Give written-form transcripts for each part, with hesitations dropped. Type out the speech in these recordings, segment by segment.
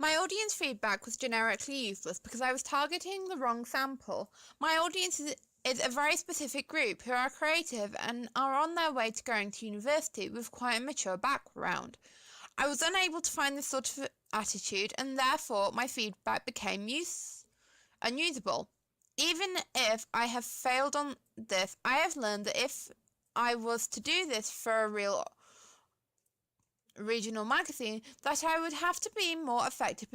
My audience feedback was generically useless because I was targeting the wrong sample. My audience is a very specific group who are creative and are on their way to going to university with quite a mature background. I was unable to find this sort of attitude, and therefore my feedback became unusable. Even if I have failed on this, I have learned that if I was to do this for a real regional magazine, that I would have to be more effective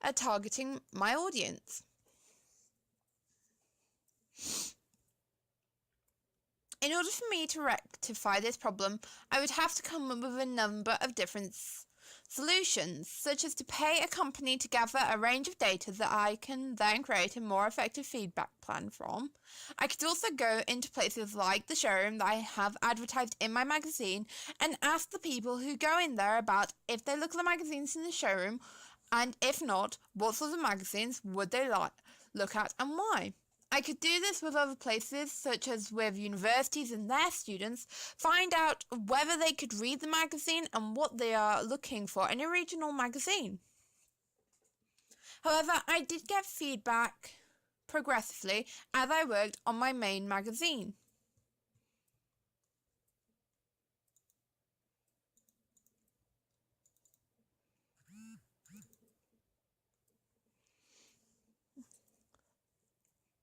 at targeting my audience. In order for me to rectify this problem, I would have to come up with a number of different solutions, such as to pay a company to gather a range of data that I can then create a more effective feedback plan from. I could also go into places like the showroom that I have advertised in my magazine and ask the people who go in there about if they look at the magazines in the showroom, and if not, what sort of magazines would they look at and why. I could do this with other places, such as with universities and their students, find out whether they could read the magazine and what they are looking for in a regional magazine. However, I did get feedback progressively as I worked on my main magazine.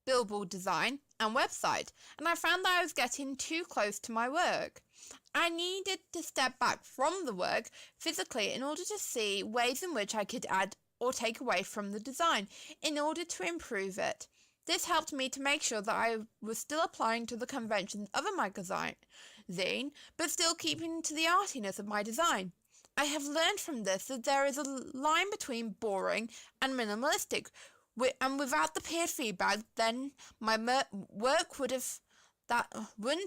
Billboard design and website, and I found that I was getting too close to my work. I needed to step back from the work physically in order to see ways in which I could add or take away from the design in order to improve it. This helped me to make sure that I was still applying to the conventions of a magazine, but still keeping to the artiness of my design. I have learned from this that there is a line between boring and minimalistic, and without the peer feedback, then my work wouldn't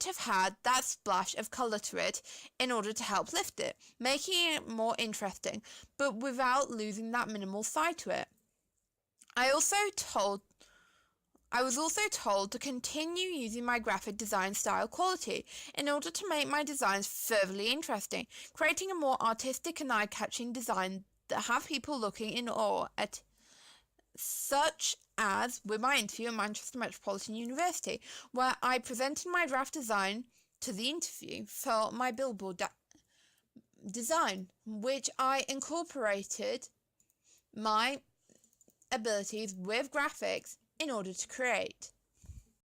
have had that splash of colour to it in order to help lift it, making it more interesting, but without losing that minimal side to it. I was also told to continue using my graphic design style quality in order to make my designs furtherly interesting, creating a more artistic and eye-catching design that have people looking in awe at, such as with my interview at Manchester Metropolitan University, where I presented my draft design to the interview for my billboard design, which I incorporated my abilities with graphics in order to create.